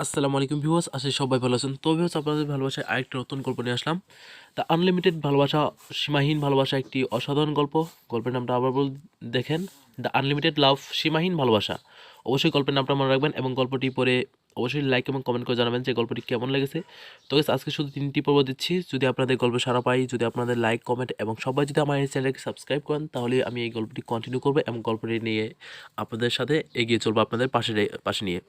আসসালামু আলাইকুম ভিউয়ার্স, আশা সবাই ভালো আছেন। তো ভিউয়ার্স, আপনাদের ভালোবাসায় আরেকটা নতুন গল্প নিয়ে আসলাম। দ্য আনলিমিটেড ভালোবাসা, সীমাহীন ভালোবাসা একটি অসাধারণ গল্প। গল্পের নামটা আবার দেখেন, দ্য আনলিমিটেড লাভ, সীমাহীন ভালোবাসা। অবশ্যই গল্পের নামটা মনে রাখবেন এবং গল্পটি পড়ে অবশ্যই লাইক এবং কমেন্ট করে জানাবেন যে গল্পটি কেমন লেগেছে। তো guys, আজকে শুধু 3টি পর্ব দিচ্ছি। যদি আপনাদের গল্প সাড়া পাই, যদি আপনাদের লাইক কমেন্ট এবং সবাই যদি আমার এই চ্যানেলকে সাবস্ক্রাইব করেন, তাহলে আমি এই গল্পটি কন্টিনিউ করবো এবং গল্পটি নিয়ে আপনাদের সাথে এগিয়ে চলবো, আপনাদের পাশে নিয়ে।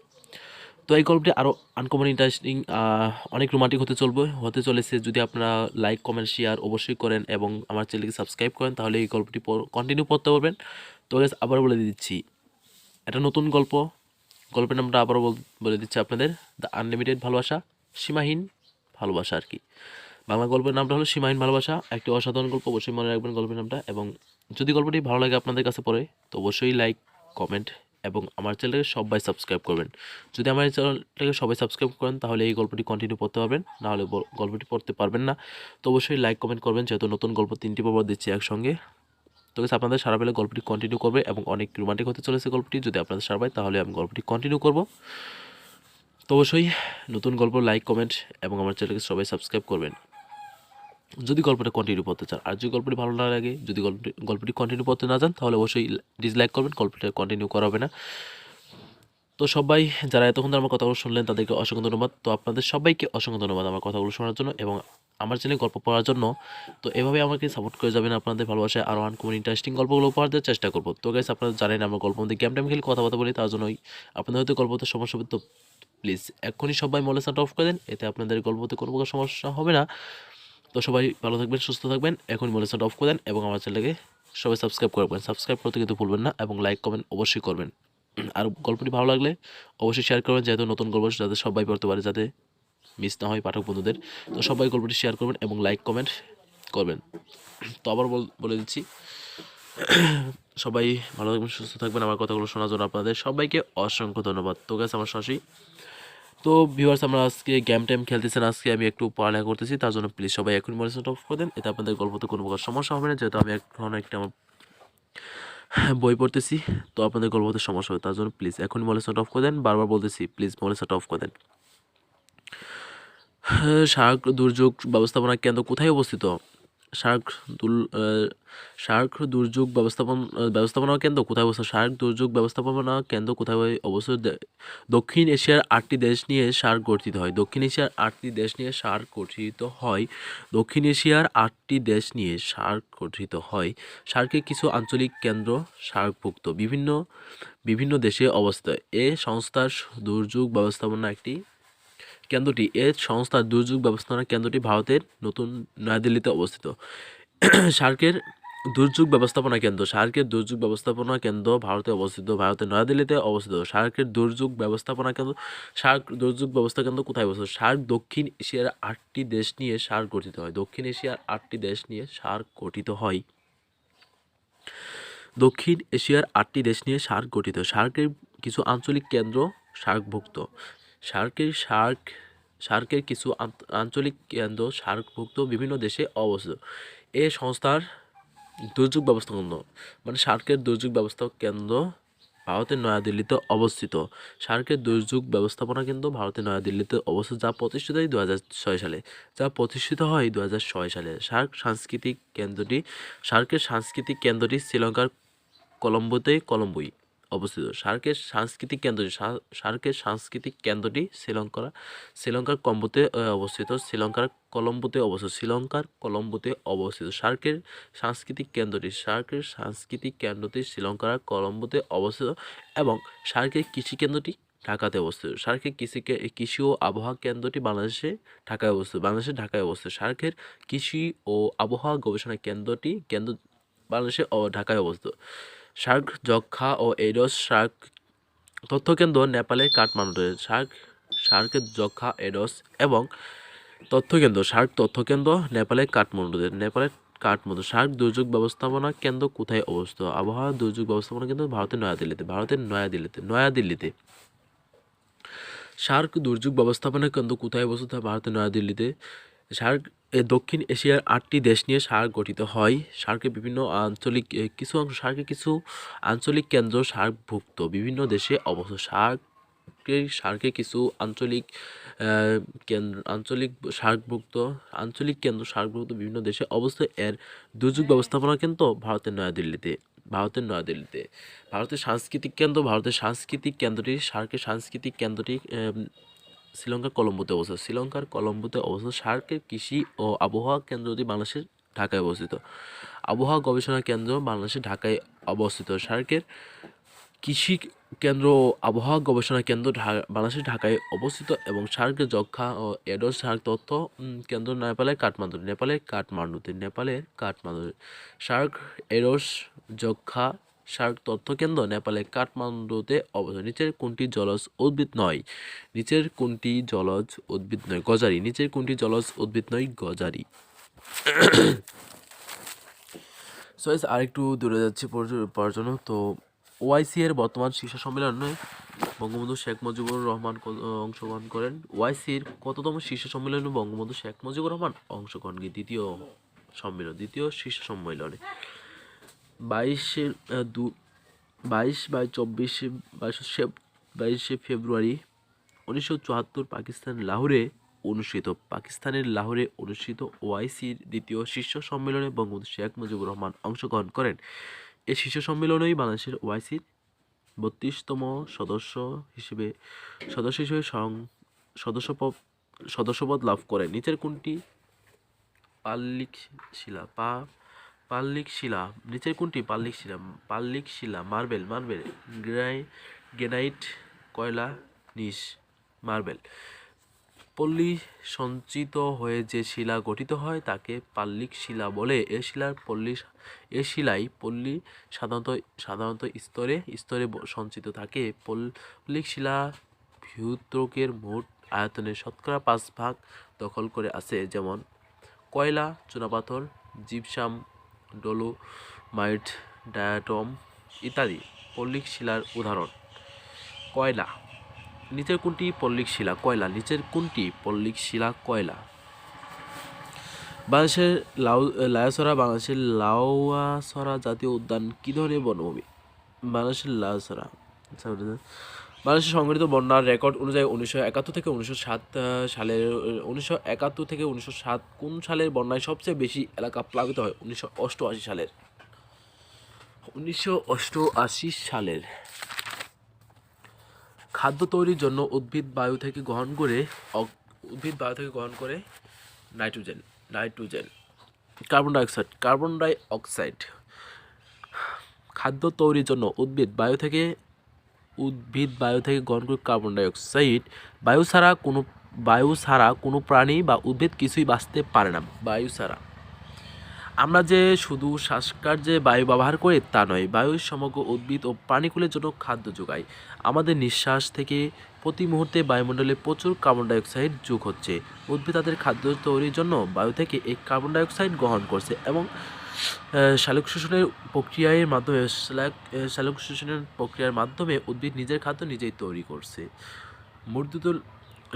তো এই গল্পটি আরও আনকমন ইন্টারেস্টিং, অনেক রোমান্টিক হতে চলেছে। যদি আপনারা লাইক কমেন্ট শেয়ার অবশ্যই করেন এবং আমার চ্যানেলকে সাবস্ক্রাইব করেন, তাহলে এই গল্পটি কন্টিনিউ করতে পারবেন। তো guys, আবার বলে দিচ্ছি, এটা নতুন গল্প। গল্পের নামটা আবারও বলে দিচ্ছি আপনাদের, দ্য আনলিমিটেড ভালোবাসা, সীমাহীন ভালোবাসা আর কি। বাংলা গল্পের নামটা হলো সীমাহীন ভালোবাসা, একটি অসাধারণ গল্প। অবশ্যই মনে রাখবেন গল্পের নামটা। এবং যদি গল্পটি ভালো লাগে আপনাদের কাছে পড়ে, তো অবশ্যই লাইক কমেন্ট এবং আমার চ্যানেলটাকে সবাই সাবস্ক্রাইব করবেন। যদি আমার এই চ্যানেলটাকে সবাই সাবস্ক্রাইব করেন, তাহলে এই গল্পটি কন্টিনিউ করতে পারবেন, নাহলে গল্পটি পড়তে পারবেন না। তো অবশ্যই লাইক কমেন্ট করবেন, যেহেতু নতুন গল্প 3টি পর্ব দিচ্ছি একসঙ্গে। তো guys, আপনাদের সারা পেলে গল্পটি কন্টিনিউ করবে এবং অনেক রোমান্টিক হতে চলেছে গল্পটি। যদি আপনাদের সারা পায়, তাহলে আমি গল্পটি কন্টিনিউ করব। তো অবশ্যই নতুন গল্প লাইক কমেন্ট এবং আমার চ্যানেলকে সবাই সাবস্ক্রাইব করবেন যদি গল্পটা কন্টিনিউ করতে চান। আর যদি গল্পটি ভালো না লাগে, যদি গল্পটি কন্টিনিউ করতে না চান, তাহলে অবশ্যই ডিসলাইক করবেন, গল্পটা কন্টিনিউ করা হবে না। তো সবাই যারা এতক্ষণ ধরে আমার কথাগুলো শুনলেন, তাদেরকে অসংখ্য ধন্যবাদ। তো আপনাদের সবাইকে অসংখ্য ধন্যবাদ আমার কথাগুলো শোনার জন্য এবং আমার চ্যানেলে গল্প পড়ার জন্য। তো এভাবে আমাকে সাপোর্ট করে যাবেন। আপনাদের ভালোবাসায় আরও আনকমন ইন্টারেস্টিং গল্পগুলো উপহার দেওয়ার চেষ্টা করবো। তো গাইস, আপনারা জানেন আমার গল্প মধ্যে গেম খেলে কথাবার্তা বলি, তার জন্যই আপনাদের হয়তো গল্পতে সমস্যা হবে। তো প্লিজ এক্ষুনি সবাই মোবাইলটা অফ করে দেন, এতে আপনাদের গল্পতে কোনো প্রকার সমস্যা হবে না। তো সবাই ভালো থাকবেন, সুস্থ থাকবেন। এখন মোবাইলটা অফ করে দেন এবং আমার চ্যানেলকে সবাই সাবস্ক্রাইব করবেন। সাবস্ক্রাইব করতে কিন্তু ভুলবেন না এবং লাইক কমেন্ট অবশ্যই করবেন। আর গল্পটি ভালো লাগলে অবশ্যই শেয়ার করবেন, যেহেতু নতুন গল্প যাতে সবাই পড়তে পারে, যাতে মিস না হয় পাঠক বন্ধুদের। তো সবাই গল্পটি শেয়ার করবেন এবং লাইক কমেন্ট করবেন। তো আবার বলে দিচ্ছি, সবাই ভালো থাকবেন, সুস্থ থাকবেন। আমার কথাগুলো শোনার জন্য আপনাদের সবাইকে অসংখ্য ধন্যবাদ। তো গাইস, আমার শাসি। তো ভিউয়ার্স, আমরা আজকে গেম টাইম খেলতেছেন, আজকে আমি একটু পড়ালেখা করতেছি, তার জন্য প্লিজ সবাই এখন মোবাইলটা অফ করে দেন, এতে আপনাদের গল্পতে কোনো প্রকার সমস্যা হবে না। যেহেতু আমি এখন একটা আমার বই পড়তেছি, তো আপনাদের গল্পতে সমস্যা হবে, তার জন্য প্লিজ এখন মোবাইলটা অফ করে দেন। বারবার বলতেছি, প্লিজ মোবাইলটা অফ করে দেন। সার্ক দুর্যোগ ব্যবস্থাপনা কেন্দ্র কোথায় অবস্থিত? সার্ক দুল সার্ক দুর্যোগ ব্যবস্থাপনা কেন্দ্র কোথায় অবস্থিত? সার্ক দুর্যোগ ব্যবস্থাপনা কেন্দ্র কোথায় অবস্থিত? দক্ষিণ এশিয়ার 8টি দেশ নিয়ে সার্ক গঠিত হয়। দক্ষিণ এশিয়ার 8টি দেশ নিয়ে সার্ক গঠিত হয়। দক্ষিণ এশিয়ার 8টি দেশ নিয়ে সার্ক গঠিত হয়। সার্কের কিছু আঞ্চলিক কেন্দ্র সার্কভুক্ত বিভিন্ন দেশে অবস্থিত। এ সংস্থার দুর্যোগ ব্যবস্থাপনা একটি কেন্দ্রটি সংস্থার দুর্যোগ ব্যবস্থাপনা কেন্দ্রটি ভারতের নতুন নয়াদিল্লিতে অবস্থিত। সার্কের দুর্যোগ ব্যবস্থাপনা কেন্দ্র ভারতে অবস্থিত, ভারতের নয়াদিল্লিতে অবস্থিত। সার্কের দুর্যোগ ব্যবস্থাপনা কেন্দ্র সার্ক দুর্যোগ ব্যবস্থা কেন্দ্র কোথায় অবস্থিত? সার্ক দক্ষিণ এশিয়ার 8টি দেশ নিয়ে সার্ক গঠিত হয়। দক্ষিণ এশিয়ার 8টি দেশ নিয়ে সার্ক গঠিত হয়। দক্ষিণ এশিয়ার 8টি দেশ নিয়ে সার্ক গঠিত। সার্কের কিছু আঞ্চলিক কেন্দ্র সার্কভুক্ত। সার্কের কিছু আঞ্চলিক কেন্দ্র সার্কভুক্ত বিভিন্ন দেশে অবস্থিত। এ সংস্থার দুর্যোগ ব্যবস্থাপনা কেন্দ্র, মানে সার্কের দুর্যোগ ব্যবস্থা কেন্দ্র ভারতের নয়াদিল্লিতে অবস্থিত। সার্কের দুর্যোগ ব্যবস্থাপনা কেন্দ্র ভারতের নয়াদিল্লিতে অবস্থিত, যা প্রতিষ্ঠিত হয় 2006 সালে। সার্কের সাংস্কৃতিক কেন্দ্রটি শ্রীলঙ্কার কলম্বোই অবস্থিত। সার্কের সাংস্কৃতিক কেন্দ্রটি শ্রীলঙ্কার কলম্বোতে অবস্থিত। সার্কের সাংস্কৃতিক কেন্দ্রটি শ্রীলঙ্কার কলম্বোতে অবস্থিত এবং সার্কের কৃষি কেন্দ্রটি ঢাকাতে অবস্থিত। সার্কের কৃষি ও আবহাওয়া কেন্দ্রটি বাংলাদেশের ঢাকায় অবস্থিত। সার্কের কৃষি ও আবহাওয়া গবেষণা কেন্দ্র বাংলাদেশে ঢাকায় অবস্থিত। সার্ক যক্ষ্মা ও এইডস তথ্যকেন্দ্র নেপালের কাঠমান্ডুতে। সার্কের যক্ষ্মা, এইডস এবং তথ্যকেন্দ্র নেপালের কাঠমান্ডু। সার্ক দুর্যোগ ব্যবস্থাপনা কেন্দ্র কোথায় অবস্থিত? আবহাওয়া দুর্যোগ ব্যবস্থাপনা কেন্দ্র ভারতের নয়াদিল্লিতে। সার্ক দুর্যোগ ব্যবস্থাপনা কেন্দ্র কোথায় অবস্থিত? ভারতের নয়াদিল্লিতে। দক্ষিণ এশিয়ার 8টি দেশ নিয়ে সার্ক গঠিত হয়। সার্কের কিছু আঞ্চলিক কেন্দ্র সার্কভুক্ত বিভিন্ন দেশে অবস্থিত। সার্কে কিছু আঞ্চলিক কেন্দ্র সার্কভুক্ত বিভিন্ন দেশে অবস্থিত। এর দুর্যোগ ব্যবস্থাপনা কেন্দ্র ভারতের সাংস্কৃতিক কেন্দ্রটি সার্কের সাংস্কৃতিক কেন্দ্রটি শ্রীলঙ্কার কলম্বোতে অবস্থিত। সার্কের কৃষি ও আবহাওয়া কেন্দ্রটি বাংলাদেশের ঢাকায় অবস্থিত। আবহাওয়া গবেষণা কেন্দ্র বাংলাদেশের ঢাকায় অবস্থিত। সার্কের কৃষি কেন্দ্র ও আবহাওয়া গবেষণা কেন্দ্র বাংলাদেশের ঢাকায় অবস্থিত এবং সার্কের যক্ষ্মা ও এডস সার্ক তথ্য কেন্দ্র নেপালের কাঠমান্ডুতে। সার্ক এডস যক্ষ্মা সার্ক তথ্য কেন্দ্র নেপালের কাঠমান্ডুতে অবস্থিত। নিচের কোনটি জলজ উদ্ভিদ নয়? গজারি। সো আরেকটু দূরে যাচ্ছি পড়ার জন্য। তো ওআইসি এর বর্তমান শীর্ষ সম্মেলনে বঙ্গবন্ধু শেখ মুজিবুর রহমান অংশগ্রহণ করেন। ওআইসির কততম শীর্ষ সম্মেলনে বঙ্গবন্ধু শেখ মুজিবুর রহমান অংশগ্রহণ? দ্বিতীয় শীর্ষ সম্মেলনে 22 ফেব্রুয়ারি 1974 পাকিস্তানের লাহোরে অনুষ্ঠিত ওআইসির দ্বিতীয় শীর্ষ সম্মেলনে বঙ্গবন্ধু শেখ মুজিবুর রহমান অংশগ্রহণ করেন। এই শীর্ষ সম্মেলনেই বাংলাদেশের ওআইসির 32তম সদস্য হিসেবে সদস্যপদ লাভ করেন। নিচের কোনটি পাললিক শিলা? মার্বেল, গ্রানাইট, কয়লা, মার্বেল। পল্লী সঞ্চিত হয়ে যে শিলা গঠিত হয় তাকে পাললিক শিলা বলে। এ শিলাই পল্লী সাধারণত স্তরে সঞ্চিত থাকে। পল্লিক শিলা ভূত্বকের মোট আয়তনের শতকরা 5% দখল করে আছে, যেমন কয়লা, চুনাপাথর, জিপসাম, ডলোমাইট, ডায়াটম ইত্যাদি। পল্লিক শিলার উদাহরণ: কয়লা। নিচের কোনটি পল্লিক শিলা? কয়লা। বাংলাদেশের লাউয়াছড়া জাতীয় উদ্যান কি ধরনের বনভূমি? বাংলাদেশের সংঘটিত বন্যার রেকর্ড অনুযায়ী 1971 থেকে 1907 কোন সালের বন্যায় সবচেয়ে বেশি এলাকা প্লাবিত হয়? 1988 সালের। খাদ্য তৈরির জন্য উদ্ভিদ বায়ু থেকে গ্রহণ করে নাইট্রোজেন, কার্বন ডাই অক্সাইড। খাদ্য তৈরির জন্য উদ্ভিদ বায়ু থেকে গ্রহণ করে কার্বন ডাই অক্সাইড। বায়ু ছাড়া কোনো প্রাণী বা উদ্ভিদ কিছুই বাঁচতে পারে না। বায়ু ছাড়া আমরা যে শুধু শ্বাসকার্যে বায়ু ব্যবহার করি তা নয়, বায়ু সমগ্র উদ্ভিদ ও প্রাণীকুলের জন্য খাদ্য যোগায়। আমাদের নিঃশ্বাস থেকে প্রতি মুহূর্তে বায়ুমণ্ডলে প্রচুর কার্বন ডাই অক্সাইড যোগ হচ্ছে। উদ্ভিদ তাদের খাদ্য তৈরির জন্য বায়ু থেকে এই কার্বন ডাই অক্সাইড গ্রহণ করছে এবং সালোকসংশ্লেষণের প্রক্রিয়ার মাধ্যমে উদ্ভিদ নিজের খাদ্য নিজেই তৈরি করছে। মুদ্রিত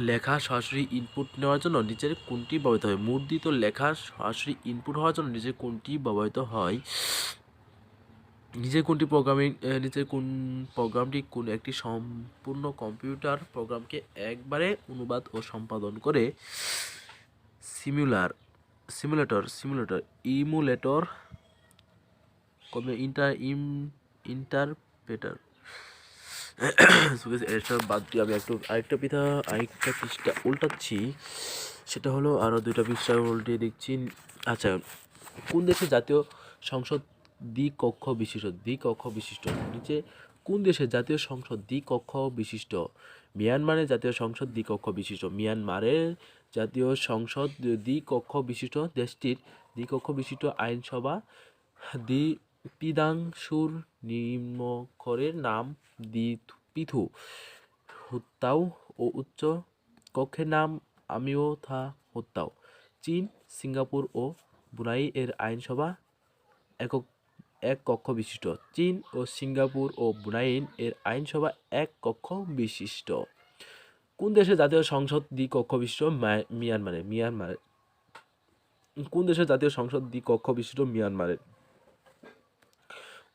লেখা সরাসরি ইনপুট নেওয়ার জন্য নিচের কোনটি ব্যবহৃত হয়? নিচের কোন প্রোগ্রামটি কোন একটি সম্পূর্ণ কম্পিউটার প্রোগ্রামকে একবারে অনুবাদ ও সম্পাদন করে? Emulator, interpreter. বাদ দিয়ে আমি আরেকটা পৃষ্ঠা উল্টাচ্ছি, সেটা হলো আরো 2টা পৃষ্ঠা উল্টে দেখছি। আচ্ছা, কোন দেশের জাতীয় সংসদ দ্বিকক্ষ বিশিষ্ট? নিচে কোন দেশের জাতীয় সংসদ দ্বিকক্ষ বিশিষ্ট? মিয়ানমারের জাতীয় সংসদ দ্বিকক্ষ বিশিষ্ট। মিয়ানমারের জাতীয় সংসদ দ্বিকক্ষ বিশিষ্ট। দেশটির দ্বিকক্ষ বিশিষ্ট আইনসভা পিদাংশুর নিম্নক্ষরের নাম পিথু হুত্তাও ও উচ্চ কক্ষের নাম আমিওথা হুত্তাও। চীন, সিঙ্গাপুর ও ব্রুনাই এর আইনসভা এক কক্ষ বিশিষ্ট। চীন ও সিঙ্গাপুর ও ব্রুনাই এর আইনসভা এক কক্ষ বিশিষ্ট। কোন দেশের জাতীয় সংসদ দ্বিকক্ষ বিশিষ্ট? মিয়ানমারের। কোন দেশের জাতীয় সংসদ দ্বিকক্ষ বিশিষ্ট? মিয়ানমারের।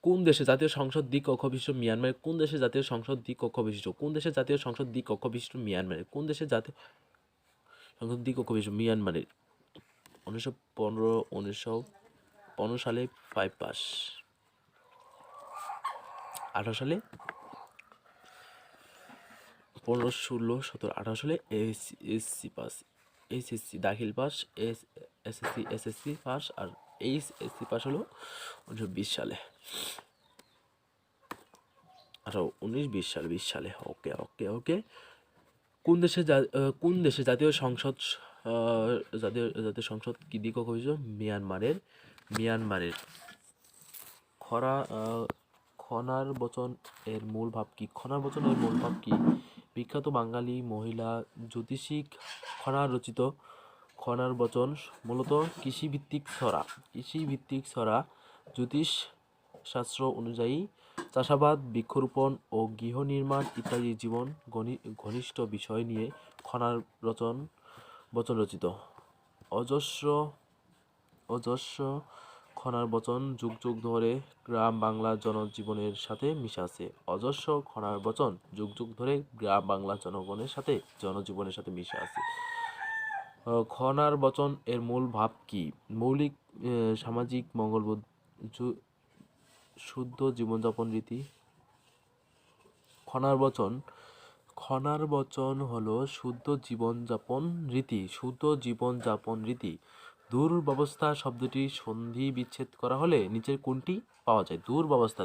কোন দেশে জাতীয় সংসদ দ্বিকক্ষ বিশিষ্ট মিয়ানমারে? কোন দেশে জাতীয় সংসদ দ্বিকক্ষ বিশিষ্ট? কোন দেশে জাতীয় সংসদ দ্বিকক্ষ বিশিষ্ট মিয়ানমারে? কোন দেশে জাতীয় সংসদ দ্বিকক্ষ বিশিষ্ট মিয়ানমারের? 1915 সালে 5 পাস, 18 সালে 15, 16, 17, 18 সালে এসএসসি পাস, এইচএসসি দাখিল পাস, এসএসসি পাস, আর এইচএসসি পাস হলো 1920 সালে, 20 সালে। ওকে ওকে ওকে। কোন দেশে জাতীয় সংসদ জাতীয় সংসদ কি দ্বিকক্ষ বিশিষ্ট? মিয়ানমারের। খনার বচন এর মূল ভাব কি? খনার বচন এর মূল ভাব কি? বিখ্যাত বাঙালি মহিলা জ্যোতিষী খনার রচিত খনার বচন মূলত কৃষিভিত্তিক ছড়া। জ্যোতিষ শাস্ত্র অনুযায়ী চাষাবাদ, বৃক্ষরোপণ ও গৃহ নির্মাণ ইত্যাদি জীবন ঘনিষ্ঠ বিষয় নিয়ে খনার বচন রচিত। অজস্র খনার বচন যুগ যুগ ধরে গ্রাম বাংলার জনজীবনের সাথে মিশে আছে। জনজীবনের সাথে মিশে আছে। খনার বচন এর মূল ভাব কি? মৌলিক সামাজিক মঙ্গলবোধ, শুদ্ধ জীবনযাপন রীতি। খনার বচন হলো শুদ্ধ জীবনযাপন রীতি। দুর্ব্যবস্থা শব্দটি সন্ধি বিচ্ছেদ করা হলে নিচের কোনটি পাওয়া যায়? দুর্ব্যবস্থা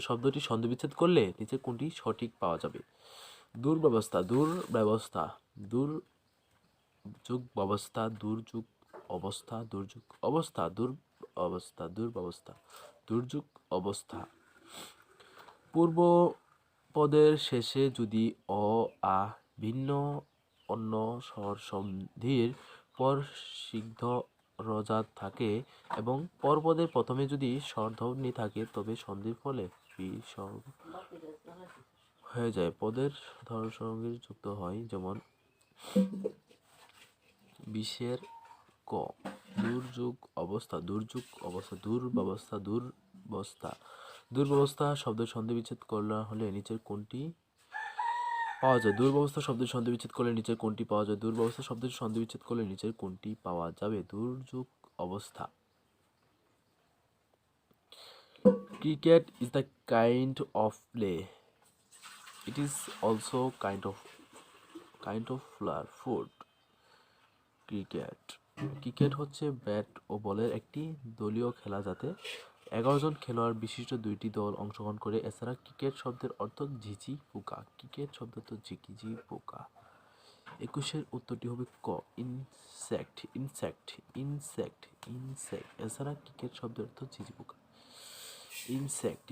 শব্দটি সন্ধি বিচ্ছেদ করলে নিচের কোনটি সঠিক পাওয়া যাবে? দুর্ব্যবস্থা, দুর্যোগ অবস্থা। পূর্ব পদের শেষে যদি অ আ ভিন্ন অন্য স্বর সন্ধির পর সিদ্ধ রজাত থাকে এবং পরপদের প্রথমে যদি স্বরধ্বনি থাকে তবে সন্ধির ফলে বিসর্গ হয়ে যায়, পদের স্বরসঙ্গে যুক্ত হয়। যেমন বিশের ক। দুর্ব্যবস্থা শব্দের সন্ধি বিচ্ছেদ করা হলে নিচের কোনটি পাওয়া যায়? দুর্ব্যবস্থা শব্দের সন্ধি বিচ্ছেদ করলে নিচের কোনটি পাওয়া যাবে? দুর্যোগ অবস্থা। Cricket is the kind of play. It is also kind of food. Cricket হচ্ছে ব্যাট ও বলের একটি দলীয় খেলা যাতে 11 জন খেলোয়াড় বিশিষ্ট দুইটি দল অংশগ্রহণ করে। এছাড়া ক্রিকেট শব্দের অর্থ ঝিঝি পোকা। 21 উত্তরটি হবে ক, ইনসেক্ট। এছাড়া ক্রিকেট শব্দের অর্থ ঝিঝি পোকা। ইনসেক্ট।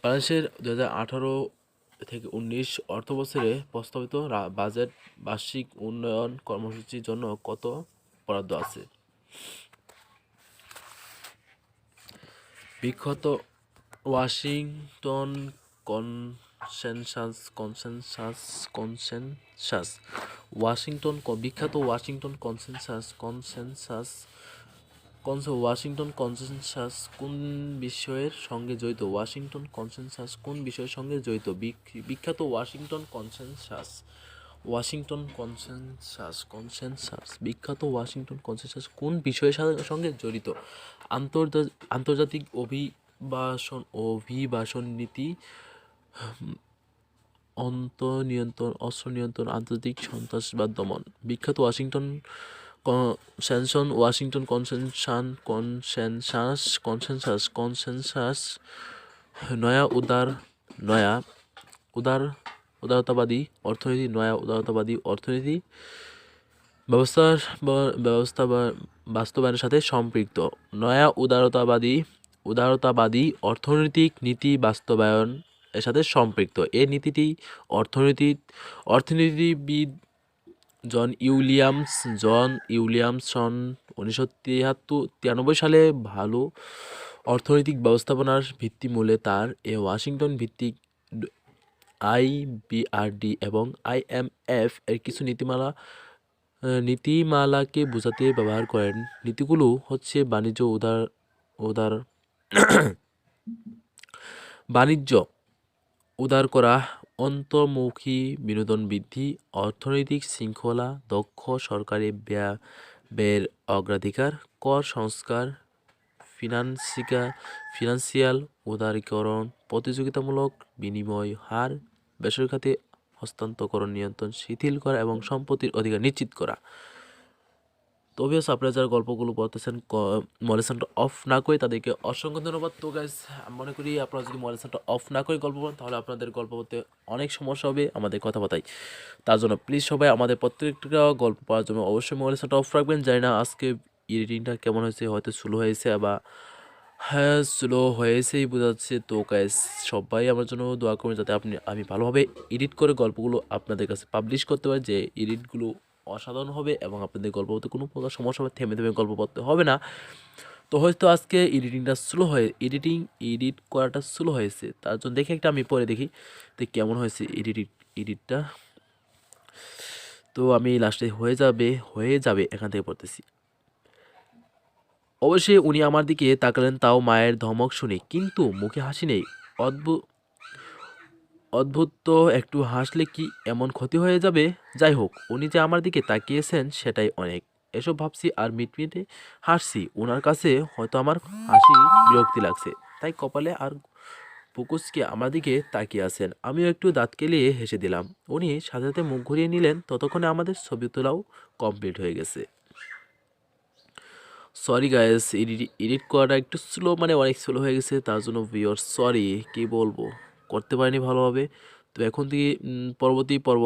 বাংলাদেশের 2018-19 অর্থবছরে প্রস্তাবিত বাজেট বার্ষিক উন্নয়ন কর্মসূচির জন্য কত বরাদ্দ আছে? বিখ্যাত ওয়াশিংটন কনসেনসাস কোন বিষয়ের সঙ্গে জড়িত? বিখ্যাত ওয়াশিংটন কনসেনসাস কোন বিষয়ের সঙ্গে জড়িত? আন্তর্জাতিক অভিবাসন নীতি, অস্ত্র নিয়ন্ত্রণ, আন্তর্জাতিক সন্ত্রাসবাদ দমন। বিখ্যাত ওয়াশিংটন কনসেনসাস নয়া উদারতাবাদী অর্থনীতি ব্যবস্থা বাস্তবায়নের সাথে সম্পৃক্ত। নয়া উদারতাবাদী অর্থনৈতিক নীতি বাস্তবায়ন এর সাথে সম্পৃক্ত। এই নীতিটি অর্থনীতিবিদ জন উইলিয়ামসন 1993 সালে ভালো অর্থনৈতিক ব্যবস্থাপনার ভিত্তিমূলে তার ওয়াশিংটন ভিত্তিক IBRD এবং IMF এর কিছু নীতিমালা নীতিমালাকে বোঝাতে ব্যবহার করেন। নীতিগুলো হচ্ছে উদার বাণিজ্য উদার করা, অন্তর্মুখী বিনোদন বৃদ্ধি, অর্থনৈতিক শৃঙ্খলা, দক্ষ সরকারি ব্যয়ের অগ্রাধিকার, কর সংস্কার, ফিনান্সিয়াল উদারীকরণ, প্রতিযোগিতামূলক বিনিময় হার, বেসরকারি খাতে হস্তান্তরকরণ নিয়ন্ত্রণ শিথিল করা এবং সম্পত্তির অধিকার নিশ্চিত করা। তো অবভিয়াস আপনারা যারা গল্পগুলো পড়তেছেন মলেশনটা অফ না করে তাদেরকে অসংখ্য ধন্যবাদ। তো গাইস আমি মনে করি আপনারা যদি মলেশনটা অফ না করে গল্প পড়েন তাহলে আপনাদের গল্প পড়তে অনেক সমস্যা হবে আমাদের কথাবার্তায়। তার জন্য প্লিজ সবাই আমাদের প্রত্যেকটা গল্প পড়ার জন্য অবশ্যই মলেশনটা অফ রাখবেন। জানি না আজকে এডিটিংটা কেমন হয়েছে, হয়তো স্লো হয়েছে বা হ্যাঁ স্লো হয়েছেই বোঝা যাচ্ছে। তো গাইস সবাই আমার জন্য দোয়া করবেন যাতে আমি ভালোভাবে এডিট করে গল্পগুলো আপনাদের কাছে পাবলিশ করতে পারি, যে এডিটগুলো অসাধারণ হবে এবং আপনাদের গল্প পড়তে কোনো প্রকার সমস্যা হবে, থেমে থেমে গল্প পড়তে হবে না। তো হয়তো আজকে এডিট করাটা স্লো হয়েছে, তার জন্য দেখি একটা আমি পরে দেখি তো কেমন হয়েছে এডিটটা। তো আমি লাস্টে হয়ে যাবে এখান থেকে পড়তেছি। অবশ্যই উনি আমার দিকে তাকালেন, তাও মায়ের ধমক শুনে, কিন্তু মুখে হাসি নেই। অদ্ভুত অদ্ভুত তো, একটু হাসলে কি এমন ক্ষতি হয়ে যাবে? যাই হোক, উনি যে আমার দিকে তাকিয়েছেন সেটাই অনেক। এসব ভাবছি আর মিটমিটে হাসছি। ওনার কাছে হয়তো আমার হাসি বিরক্তি লাগছে, তাই কপালে আর পুকুসকে আমার দিকে তাকিয়ে আছেন। আমিও একটু দাঁত কেলিয়ে হেসে দিলাম। উনি সাথে সাথে মুখ ঘুরিয়ে নিলেন। ততক্ষণে আমাদের ছবি তোলাও কমপ্লিট হয়ে গেছে। সরি গাইস, এডিট করাটা একটু স্লো, মানে অনেক স্লো হয়ে গেছে, তার জন্য ভিউয়ার সরি, কি বলবো, করতে পারিনি ভালোভাবে। তো এখন থেকে পরবর্তী পর্ব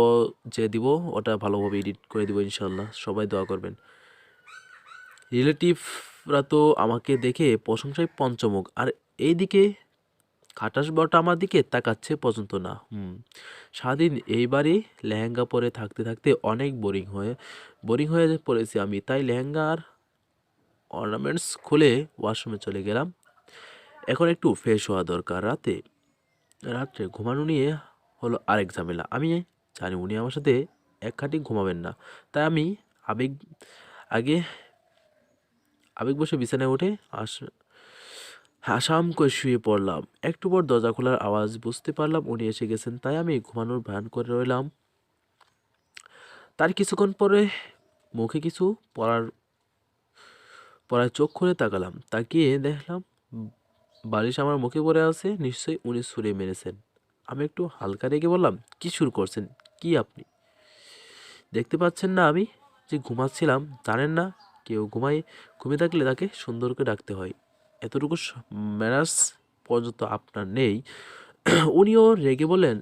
যে দিব ওটা ভালোভাবে এডিট করে দিব ইনশাল্লাহ, সবাই দোয়া করবেন। রিলেটিভরা তো আমাকে দেখে প্রশংসায় পঞ্চমুখ, আর এইদিকে খাটাস বটা আমার দিকে তাকাচ্ছে পর্যন্ত না। সারাদিন এইবারই লেহেঙ্গা পরে থাকতে থাকতে অনেক বোরিং হয়ে পড়েছি আমি, তাই লেহেঙ্গা আর অর্নামেন্টস খুলে ওয়াশরুমে চলে গেলাম। এখন একটু ফ্রেশ হওয়া দরকার। রাত্রে ঘুমানো নিয়ে হলো আরেক ঝামেলা। আমি জানি উনি আমার সাথে এক খাটি ঘুমাবেন না, তাই আমি আবেগ আগে আবেগ বসে বিছানায় উঠে হাসাম করে শুয়ে পড়লাম। একটু পর দরজা খোলার আওয়াজ বুঝতে পারলাম উনি এসে গেছেন, তাই আমি ঘুমানোর ভান করে রইলাম। তার কিছুক্ষণ পরে মুখে কিছু পড়ায় চোখ খুলে তাকালাম। তাকিয়ে দেখলাম বালিশ আমার মুখে পড়ে আছে। নিশ্চয়ই উনি ছুঁড়ে মেরেছেন। আমি একটু হালকা রেগে বললাম, কি শুরু করছেন? কি আপনি দেখতে পাচ্ছেন না আমি যে ঘুমাচ্ছিলাম? জানেন না কেউ ঘুমিয়ে থাকলে তাকে সুন্দর করে ডাকতে হয়? এতটুকু ম্যানার্স পর্যন্ত আপনার নেই। উনিও রেগে বললেন,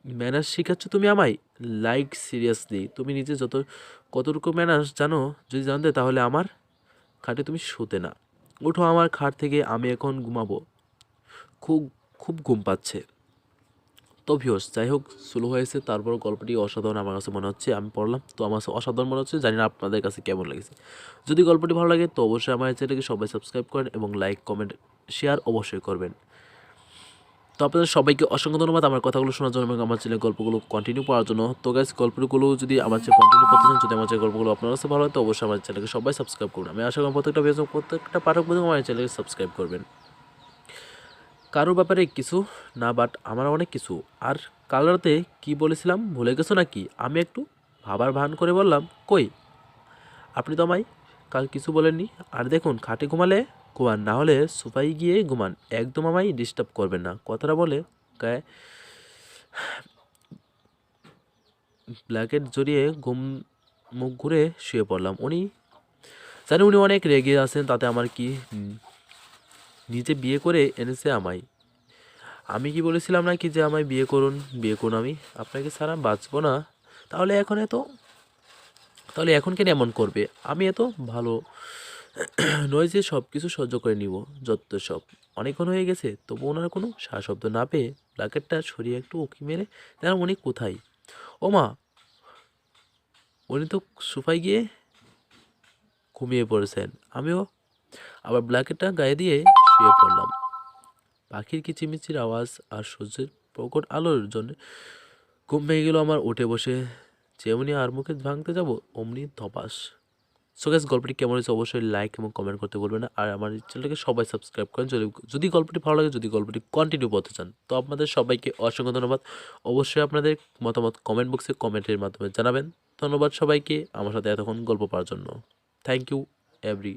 ম্যানার্স শেখাচ্ছ তুমি আমায়? লাইক সিরিয়াসলি, তুমি নিজে কতটুকু ম্যানার্স জানো? যদি জানতে তাহলে আমার খাটে তুমি শুতে না। উঠো আমার খাট থেকে, আমি এখন ঘুমাবো। খুব খুব ঘুম পাচ্ছে। তো ভিউয়ার্স যাই হোক, স্লো হয়েছে, তারপর গল্পটি অসাধারণ আমার কাছে মনে হচ্ছে। আমি পড়লাম তো আমার কাছে অসাধারণ মনে হচ্ছে, জানি না আপনাদের কাছে কেমন লেগেছে। যদি গল্পটি ভালো লাগে তো অবশ্যই আমার চ্যানেলকে সবাই সাবস্ক্রাইব করেন এবং লাইক কমেন্ট শেয়ার অবশ্যই করবেন। তো আপনাদের সবাইকে অসংখ্য ধন্যবাদ আমার কথাগুলো শোনার জন্য এবং আমার চ্যানেলের গল্পগুলো কন্টিনিউ করার জন্য। তো গাইস গল্পগুলো যদি আমার চ্যানেল কন্টিনিউ করতে চান, যদি আমার চ্যানেল গল্পগুলো আপনার কাছে ভালো হয় তো অবশ্যই আমার চ্যানেলকে সবাই সাবস্ক্রাইব করুন। আমি আশা করি প্রত্যেকটা পাঠক বন্ধু আমার চ্যানেলকে সাবস্ক্রাইব করবেন। কারোর ব্যাপারে কিছু না, বাট আমার অনেক কিছু। আর কাল রাতে কী বলেছিলাম ভুলে গেছো নাকি? আমি একটু ভাবার ভান করে বললাম, কই, আপনি তো আমায় কাল কিছু বলেননি। আর দেখুন, খাটে ঘুমালে ঘুমান, না হলে সোফায় গিয়ে ঘুমান, একদম আমায় ডিস্টার্ব করবেন না। কথাটা বলে গায়ে ব্ল্যাঙ্কেট জড়িয়ে মুখ ঘুরে শুয়ে পড়লাম। জানি উনি অনেক রেগে আছেন, তাতে আমার কি? নিজে বিয়ে করে এনেছে আমায়। আমি কি বলেছিলাম নাকি যে আমায় বিয়ে করুন, আমি আপনাকে ছাড়া বাঁচবো না? তাহলে এখন কেন এমন করবে? আমি এত ভালো নয় যে সব কিছু সহ্য করে নিব। যত সব অনেকক্ষণ হয়ে গেছে, তবু ওনার কোনো শব্দ না পেয়ে ব্ল্যাঙ্কেটটা সরিয়ে একটু উঁকি মেরে দেখলাম উনি কোথায়। ও মা, উনি তো সোফায় গিয়ে ঘুমিয়ে পড়েছেন। আমিও আবার ব্ল্যাঙ্কেটটা গায়ে দিয়ে শুয়ে পড়লাম। পাখির কিচিমিচির আওয়াজ আর সূর্যের প্রকট আলোর জন্য ঘুম ভেঙে গেল আমার। উঠে বসে যেমনি আর মুখে ভাঙতে যাব অমনি ধপাস। সো গাইস, গল্পটি কেমন হয়েছে অবশ্যই লাইক এবং কমেন্ট করতে বলবেন না। আর আমার চ্যানেলটাকে সবাই সাবস্ক্রাইব করেন যদি গল্পটি ভালো লাগে, যদি গল্পটি কন্টিনিউ করতে চান। তো আপনাদের সবাইকে অসংখ্য ধন্যবাদ। অবশ্যই আপনাদের মতামত কমেন্ট বক্সে কমেন্টের মাধ্যমে জানাবেন। ধন্যবাদ সবাইকে আমার সাথে এতক্ষণ গল্প পাওয়ার জন্য। Thank you every